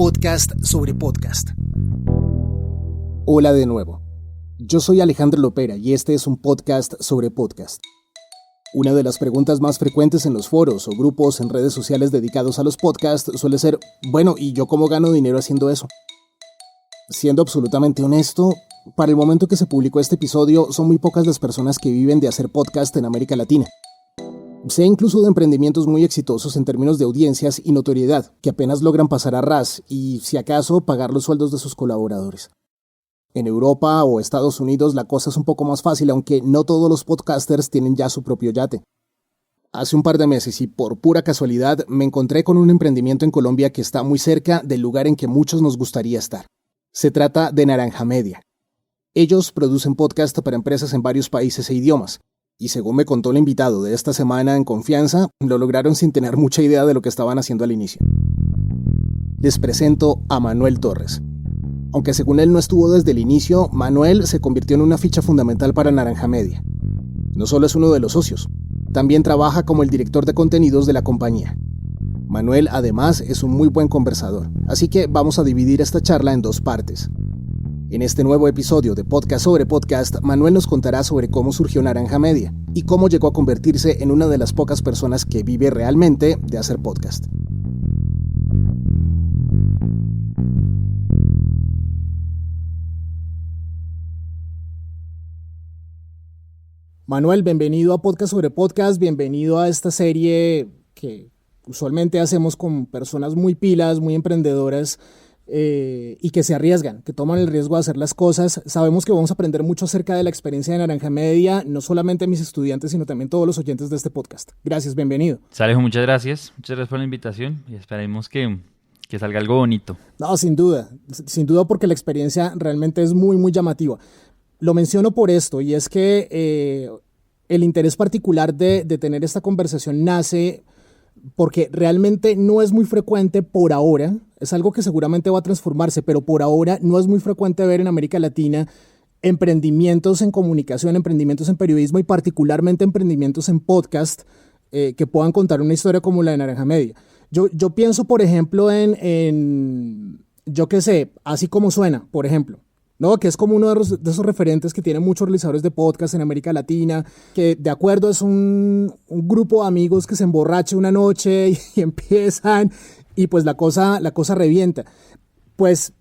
podcast sobre podcast. Hola de nuevo. Yo soy Alejandro Lopera y este es un podcast sobre podcast. Una de las preguntas más frecuentes en los foros o grupos en redes sociales dedicados a los podcasts suele ser, bueno, ¿y yo cómo gano dinero haciendo eso? Siendo absolutamente honesto, para el momento que se publicó este episodio, son muy pocas las personas que viven de hacer podcast en América Latina. Sé incluso de emprendimientos muy exitosos en términos de audiencias y notoriedad, que apenas logran pasar a ras y, si acaso, pagar los sueldos de sus colaboradores. En Europa o Estados Unidos la cosa es un poco más fácil, aunque no todos los podcasters tienen ya su propio yate. Hace un par de meses y por pura casualidad me encontré con un emprendimiento en Colombia que está muy cerca del lugar en que muchos nos gustaría estar. Se trata de Naranja Media. Ellos producen podcast para empresas en varios países e idiomas, y según me contó el invitado de esta semana en confianza, lo lograron sin tener mucha idea de lo que estaban haciendo al inicio. Les presento a Manuel Torres. Aunque según él no estuvo desde el inicio, Manuel se convirtió en una ficha fundamental para Naranja Media. No solo es uno de los socios, también trabaja como el director de contenidos de la compañía. Manuel además es un muy buen conversador, así que vamos a dividir esta charla en dos partes. En este nuevo episodio de Podcast sobre Podcast, Manuel nos contará sobre cómo surgió Naranja Media y cómo llegó a convertirse en una de las pocas personas que vive realmente de hacer podcast. Manuel, bienvenido a Podcast sobre Podcast, bienvenido a esta serie que usualmente hacemos con personas muy pilas, muy emprendedoras y que se arriesgan, que toman el riesgo de hacer las cosas. Sabemos que vamos a aprender mucho acerca de la experiencia de Naranja Media, no solamente mis estudiantes, sino también todos los oyentes de este podcast. Gracias, bienvenido. Alejo, muchas gracias por la invitación y esperemos que salga algo bonito. No, sin duda porque la experiencia realmente es muy, muy llamativa. Lo menciono por esto, y es que el interés particular de tener esta conversación nace porque realmente no es muy frecuente por ahora, es algo que seguramente va a transformarse, pero por ahora no es muy frecuente ver en América Latina emprendimientos en comunicación, emprendimientos en periodismo y particularmente emprendimientos en podcast que puedan contar una historia como la de Naranja Media. Yo pienso, por ejemplo, en yo qué sé, Así Como Suena, por ejemplo. ¿No? Que es como uno de esos referentes que tienen muchos realizadores de podcast en América Latina, que de acuerdo es un grupo de amigos que se emborracha una noche y empiezan, y pues la cosa revienta. Pues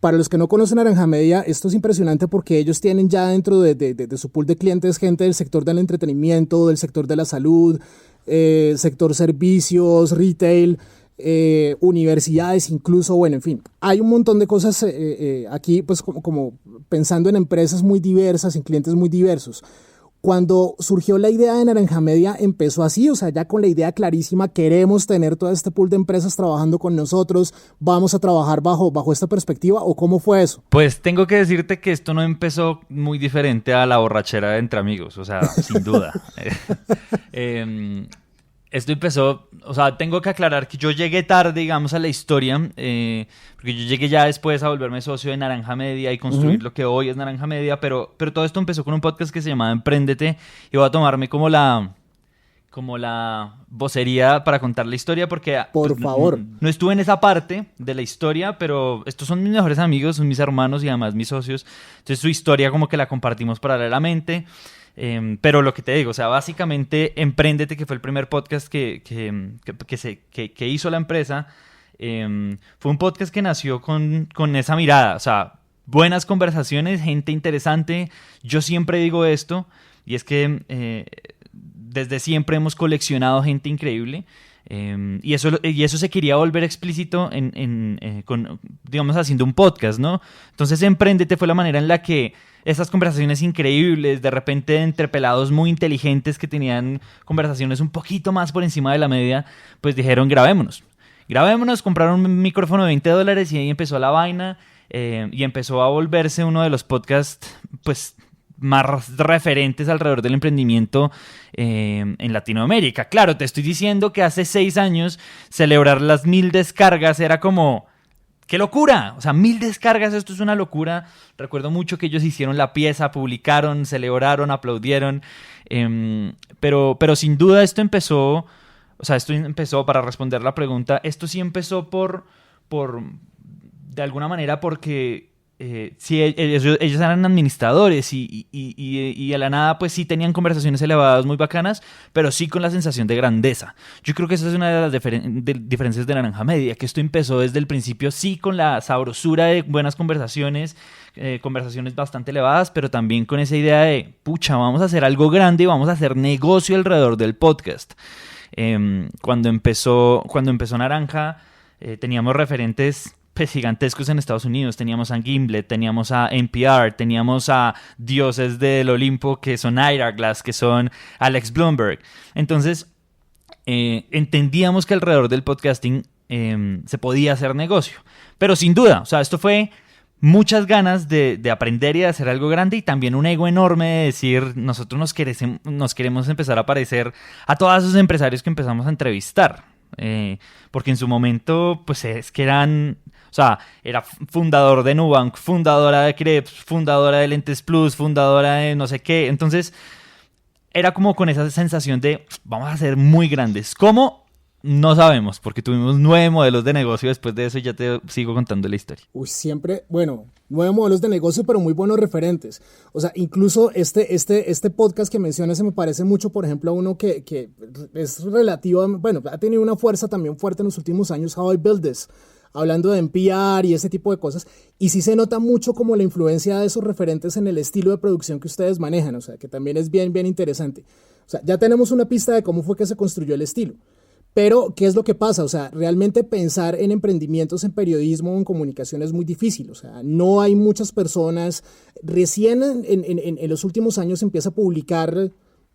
para los que no conocen Naranja Media, esto es impresionante porque ellos tienen ya dentro de su pool de clientes gente del sector del entretenimiento, del sector de la salud, sector servicios, retail, universidades incluso, bueno, en fin, hay un montón de cosas aquí, pues como pensando en empresas muy diversas, en clientes muy diversos. Cuando surgió la idea de Naranja Media empezó así, o sea, ya con la idea clarísima, queremos tener todo este pool de empresas trabajando con nosotros, vamos a trabajar bajo esta perspectiva, ¿o cómo fue eso? Pues tengo que decirte que esto no empezó muy diferente a la borrachera entre amigos, o sea, sin duda. Esto empezó, o sea, tengo que aclarar que yo llegué tarde, digamos, a la historia, porque yo llegué ya después a volverme socio de Naranja Media y construir lo que hoy es Naranja Media, pero todo esto empezó con un podcast que se llamaba Empréndete, y voy a tomarme como la vocería para contar la historia, porque por favor, no estuve en esa parte de la historia, pero estos son mis mejores amigos, son mis hermanos y además mis socios, entonces su historia como que la compartimos paralelamente. Pero lo que te digo, o sea, básicamente Empréndete, que fue el primer podcast que hizo la empresa, fue un podcast que nació con esa mirada, o sea, buenas conversaciones, gente interesante. Yo siempre digo esto, y es que desde siempre hemos coleccionado gente increíble, y eso se quería volver explícito digamos, haciendo un podcast, ¿no? Entonces Empréndete fue la manera en la que estas conversaciones increíbles, de repente entre pelados muy inteligentes que tenían conversaciones un poquito más por encima de la media, pues dijeron grabémonos, compraron un micrófono de $20 y ahí empezó la vaina, y empezó a volverse uno de los podcasts pues más referentes alrededor del emprendimiento en Latinoamérica. Claro, te estoy diciendo que hace 6 años celebrar las 1000 descargas era como... ¡Qué locura! O sea, 1000 descargas, esto es una locura. Recuerdo mucho que ellos hicieron la pieza, publicaron, celebraron, aplaudieron. Pero sin duda esto empezó, para responder la pregunta, esto sí empezó por de alguna manera porque sí, ellos eran administradores y a la nada pues sí tenían conversaciones elevadas muy bacanas, pero sí con la sensación de grandeza. Yo creo que esa es una de las diferencias de Naranja Media, que esto empezó desde el principio sí con la sabrosura de buenas conversaciones, conversaciones bastante elevadas, pero también con esa idea de, pucha, vamos a hacer algo grande y vamos a hacer negocio alrededor del podcast. Cuando empezó Naranja, teníamos referentes pues, gigantescos en Estados Unidos. Teníamos a Gimlet, teníamos a NPR, teníamos a dioses del Olimpo que son Ira Glass, que son Alex Blumberg. Entonces, entendíamos que alrededor del podcasting se podía hacer negocio. Pero sin duda, o sea, esto fue muchas ganas de aprender y de hacer algo grande y también un ego enorme de decir, nosotros nos queremos empezar a parecer a todos esos empresarios que empezamos a entrevistar. Porque en su momento, pues es que eran... O sea, era fundador de Nubank, fundadora de Krebs, fundadora de Lentes Plus, fundadora de no sé qué. Entonces, era como con esa sensación de, vamos a ser muy grandes. ¿Cómo? No sabemos, porque tuvimos 9 modelos de negocio después de eso y ya te sigo contando la historia. Uy, siempre, bueno, 9 modelos de negocio, pero muy buenos referentes. O sea, incluso este podcast que mencionas se me parece mucho, por ejemplo, a uno que es relativo, bueno, ha tenido una fuerza también fuerte en los últimos años, How I Built This, hablando de NPR y ese tipo de cosas, y sí se nota mucho como la influencia de esos referentes en el estilo de producción que ustedes manejan, o sea, que también es bien, bien interesante. O sea, ya tenemos una pista de cómo fue que se construyó el estilo. Pero, ¿qué es lo que pasa? O sea, realmente pensar en emprendimientos en periodismo o en comunicación es muy difícil. O sea, no hay muchas personas. Recién en los últimos años se empieza a publicar,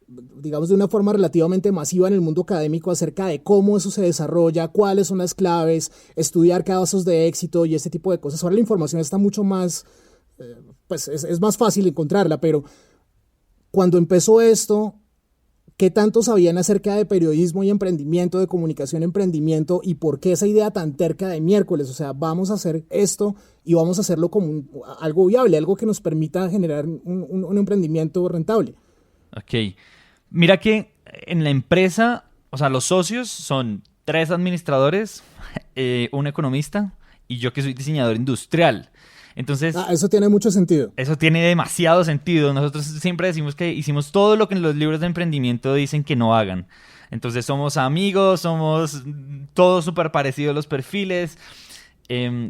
digamos, de una forma relativamente masiva en el mundo académico acerca de cómo eso se desarrolla, cuáles son las claves, estudiar casos de éxito y este tipo de cosas. Ahora la información está mucho más, pues es más fácil encontrarla, pero cuando empezó esto, ¿qué tanto sabían acerca de periodismo y emprendimiento, de comunicación y emprendimiento, y por qué esa idea tan terca de miércoles? O sea, vamos a hacer esto y vamos a hacerlo como algo viable, algo que nos permita generar un emprendimiento rentable. Ok. Mira que en la empresa, o sea, los socios son 3 administradores, un economista y yo que soy diseñador industrial. Entonces, eso tiene mucho sentido. Eso tiene demasiado sentido. Nosotros siempre decimos que hicimos todo lo que en los libros de emprendimiento dicen que no hagan. Entonces somos amigos, somos todos súper parecidos los perfiles.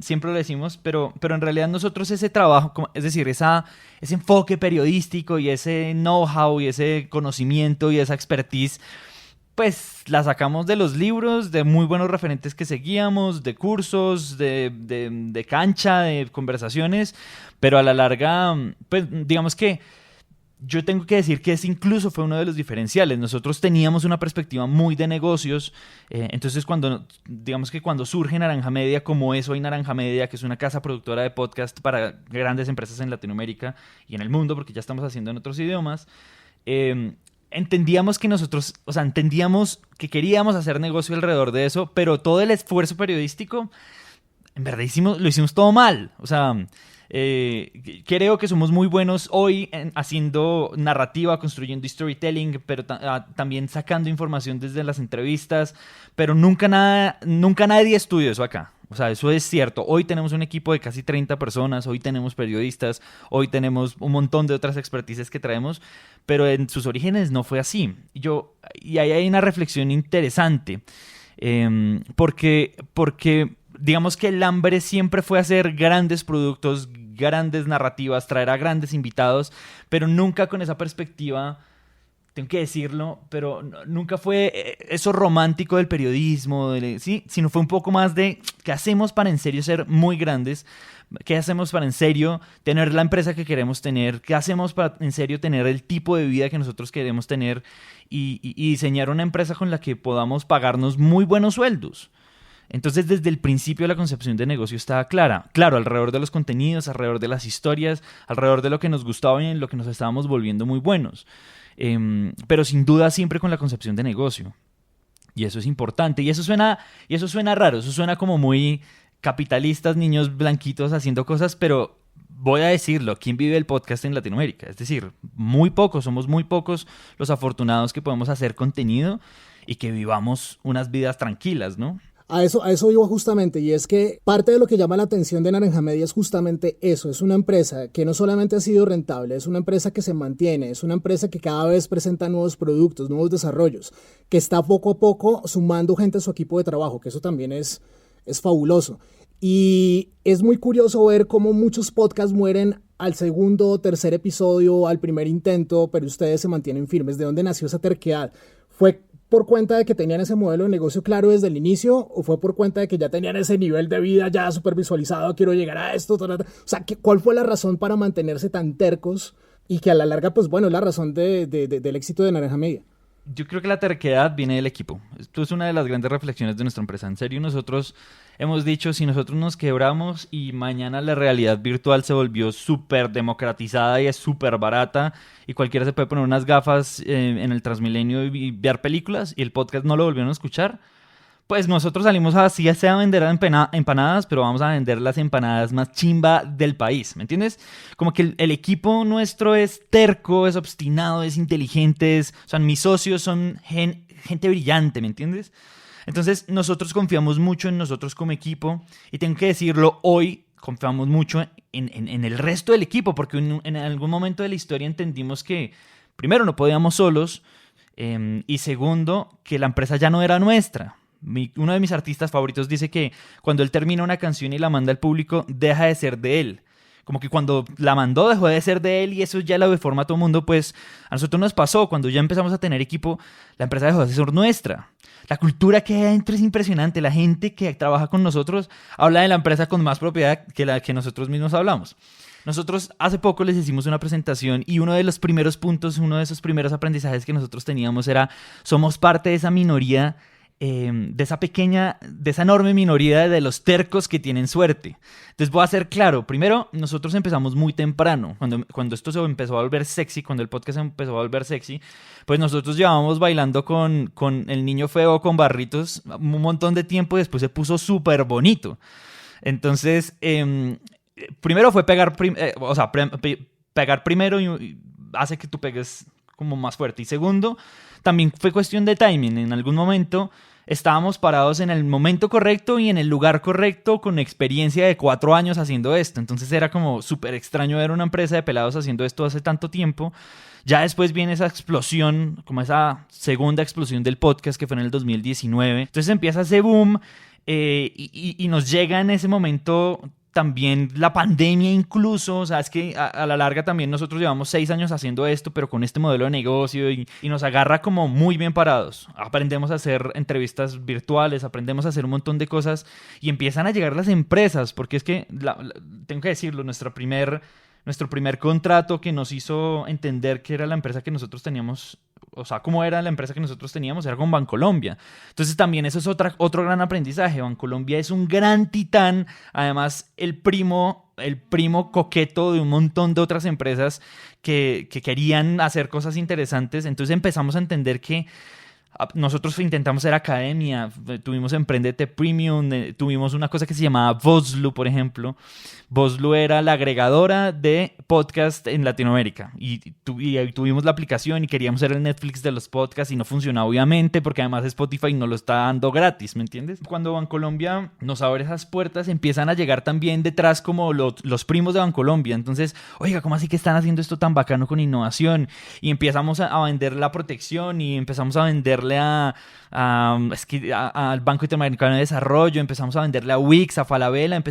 Siempre lo decimos, pero en realidad nosotros ese trabajo, es decir, ese enfoque periodístico y ese know-how y ese conocimiento y esa expertise, pues la sacamos de los libros, de muy buenos referentes que seguíamos, de cursos, de cancha, de conversaciones, pero a la larga, pues digamos que yo tengo que decir que ese incluso fue uno de los diferenciales. Nosotros teníamos una perspectiva muy de negocios, entonces digamos que cuando surge Naranja Media, como es hoy Naranja Media, que es una casa productora de podcast para grandes empresas en Latinoamérica y en el mundo, porque ya estamos haciendo en otros idiomas, entendíamos que queríamos hacer negocio alrededor de eso, pero todo el esfuerzo periodístico, en verdad lo hicimos todo mal. O sea, creo que somos muy buenos hoy haciendo narrativa, construyendo storytelling, pero también sacando información desde las entrevistas, pero nunca nadie estudió eso acá. O sea, eso es cierto. Hoy tenemos un equipo de casi 30 personas, hoy tenemos periodistas, hoy tenemos un montón de otras expertices que traemos, pero en sus orígenes no fue así. Y ahí hay una reflexión interesante, porque digamos que el hambre siempre fue hacer grandes productos, grandes narrativas, traer a grandes invitados, pero nunca con esa perspectiva, tengo que decirlo, pero nunca fue eso romántico del periodismo, ¿sí? Sino fue un poco más de ¿qué hacemos para en serio ser muy grandes? ¿Qué hacemos para en serio tener la empresa que queremos tener? ¿Qué hacemos para en serio tener el tipo de vida que nosotros queremos tener? Y diseñar una empresa con la que podamos pagarnos muy buenos sueldos. Entonces, desde el principio la concepción de negocio estaba clara. Claro, alrededor de los contenidos, alrededor de las historias, alrededor de lo que nos gustaba y en lo que nos estábamos volviendo muy buenos. Pero sin duda siempre con la concepción de negocio. Y eso es importante. Y eso suena raro. Eso suena como muy capitalistas, niños blanquitos haciendo cosas, pero voy a decirlo, ¿quién vive el podcast en Latinoamérica? Es decir, somos muy pocos los afortunados que podemos hacer contenido y que vivamos unas vidas tranquilas, ¿no? A eso iba justamente, y es que parte de lo que llama la atención de Naranja Media es justamente eso. Es una empresa que no solamente ha sido rentable, es una empresa que se mantiene, es una empresa que cada vez presenta nuevos productos, nuevos desarrollos, que está poco a poco sumando gente a su equipo de trabajo, que eso también es fabuloso. Y es muy curioso ver cómo muchos podcasts mueren al segundo o tercer episodio, al primer intento, pero ustedes se mantienen firmes. ¿De dónde nació esa terquedad? ¿Fue por cuenta de que tenían ese modelo de negocio claro desde el inicio o fue por cuenta de que ya tenían ese nivel de vida ya súper visualizado, quiero llegar a esto? O sea, ¿cuál fue la razón para mantenerse tan tercos y que a la larga, pues bueno, es la razón del éxito de Naranja Media? Yo creo que la terquedad viene del equipo. Esto es una de las grandes reflexiones de nuestra empresa. En serio, nosotros hemos dicho, si nosotros nos quebramos y mañana la realidad virtual se volvió súper democratizada y es súper barata y cualquiera se puede poner unas gafas en el Transmilenio y ver películas y el podcast no lo volvieron a escuchar, pues nosotros salimos así sea a vender empanadas, pero vamos a vender las empanadas más chimba del país, ¿me entiendes? Como que el equipo nuestro es terco, es obstinado, es inteligente, o sea, mis socios son gente brillante, ¿me entiendes? Entonces nosotros confiamos mucho en nosotros como equipo y tengo que decirlo hoy, confiamos mucho en el resto del equipo porque en algún momento de la historia entendimos que primero no podíamos solos y segundo que la empresa ya no era nuestra. Uno de mis artistas favoritos dice que cuando él termina una canción y la manda al público, deja de ser de él. Como que cuando la mandó dejó de ser de él y eso ya lo deforma a todo el mundo, pues a nosotros nos pasó. Cuando ya empezamos a tener equipo, la empresa dejó de ser nuestra. La cultura que hay adentro es impresionante. La gente que trabaja con nosotros habla de la empresa con más propiedad que la que nosotros mismos hablamos. Nosotros hace poco les hicimos una presentación y uno de los primeros puntos, uno de esos primeros aprendizajes que nosotros teníamos era somos parte de esa minoría de esa enorme minoría de los tercos que tienen suerte. Entonces voy a ser claro, primero nosotros empezamos muy temprano, cuando esto se empezó a volver sexy, cuando el podcast empezó a volver sexy, pues nosotros llevábamos bailando con el niño feo, con barritos, un montón de tiempo y después se puso súper bonito. Entonces, primero fue pegar primero y hace que tú pegues como más fuerte. Y segundo, también fue cuestión de timing. En algún momento estábamos parados en el momento correcto y en el lugar correcto con experiencia de 4 años haciendo esto. Entonces era como súper extraño ver una empresa de pelados haciendo esto hace tanto tiempo. Ya después viene esa explosión, como esa segunda explosión del podcast que fue en el 2019. Entonces empieza ese boom y nos llega en ese momento también la pandemia incluso, o sea, es que a la larga también nosotros llevamos 6 años haciendo esto, pero con este modelo de negocio y nos agarra como muy bien parados. Aprendemos a hacer entrevistas virtuales, aprendemos a hacer un montón de cosas y empiezan a llegar las empresas, porque es que, tengo que decirlo, nuestro primer contrato que nos hizo entender que era la empresa que nosotros teníamos, o sea, cómo era la empresa que nosotros teníamos, era con Bancolombia. Entonces también eso es otro gran aprendizaje. Bancolombia es un gran titán, además el primo coqueto de un montón de otras empresas que querían hacer cosas interesantes. Entonces empezamos a entender que nosotros intentamos ser academia, tuvimos Emprendete Premium, tuvimos una cosa que se llamaba Vozlu, por ejemplo. Vozlu era la agregadora de podcast en Latinoamérica y tuvimos la aplicación y queríamos ser el Netflix de los podcasts y no funcionaba obviamente porque además Spotify no lo está dando gratis, ¿me entiendes? Cuando Bancolombia nos abre esas puertas empiezan a llegar también detrás como los primos de Bancolombia. Entonces, oiga, ¿cómo así que están haciendo esto tan bacano con innovación? Y empezamos a vender la protección y empezamos a venderle al Banco Interamericano de Desarrollo, empezamos a venderle a Wix, a Falabella,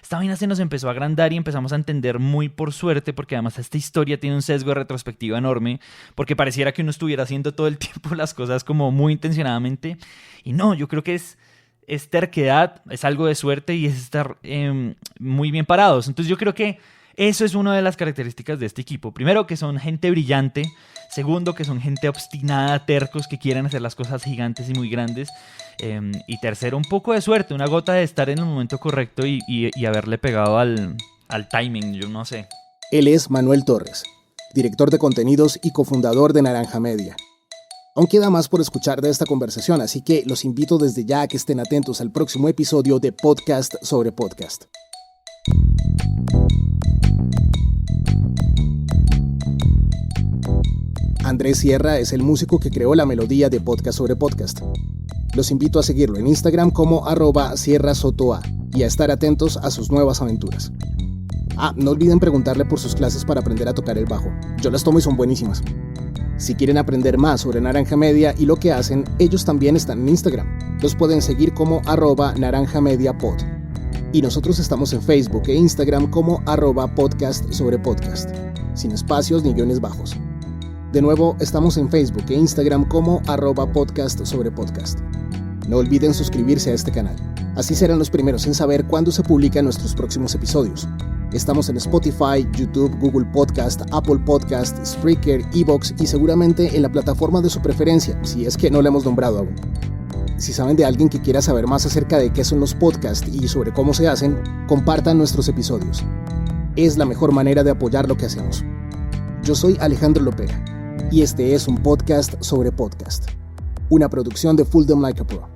esta vaina se nos empezó a agrandar y empezamos a entender muy por suerte, porque además esta historia tiene un sesgo de retrospectiva enorme, porque pareciera que uno estuviera haciendo todo el tiempo las cosas como muy intencionadamente, y no, yo creo que es terquedad, es algo de suerte y es estar muy bien parados. Entonces yo creo que eso es una de las características de este equipo. Primero, que son gente brillante. Segundo, que son gente obstinada, tercos, que quieren hacer las cosas gigantes y muy grandes. Y tercero, un poco de suerte, una gota de estar en el momento correcto y haberle pegado al timing, yo no sé. Él es Manuel Torres, director de contenidos y cofundador de Naranja Media. Aún queda más por escuchar de esta conversación, así que los invito desde ya a que estén atentos al próximo episodio de Podcast sobre Podcast. Andrés Sierra es el músico que creó la melodía de Podcast sobre Podcast. Los invito a seguirlo en Instagram como @sierrasotoa y a estar atentos a sus nuevas aventuras. No olviden preguntarle por sus clases para aprender a tocar el bajo. Yo las tomo y son buenísimas. Si quieren aprender más sobre Naranja Media y lo que hacen, ellos también están en Instagram. Los pueden seguir como @naranjamediapod. Y nosotros estamos en Facebook e Instagram como @podcast sobre podcast, sin espacios ni guiones bajos. De nuevo, estamos en Facebook e Instagram como @podcast sobre podcast. No olviden suscribirse a este canal. Así serán los primeros en saber cuándo se publican nuestros próximos episodios. Estamos en Spotify, YouTube, Google Podcast, Apple Podcast, Spreaker, Evox y seguramente en la plataforma de su preferencia, si es que no la hemos nombrado aún. Si saben de alguien que quiera saber más acerca de qué son los podcasts y sobre cómo se hacen, compartan nuestros episodios. Es la mejor manera de apoyar lo que hacemos. Yo soy Alejandro Lopera y este es un podcast sobre podcast, una producción de Fulldom Like a Pro.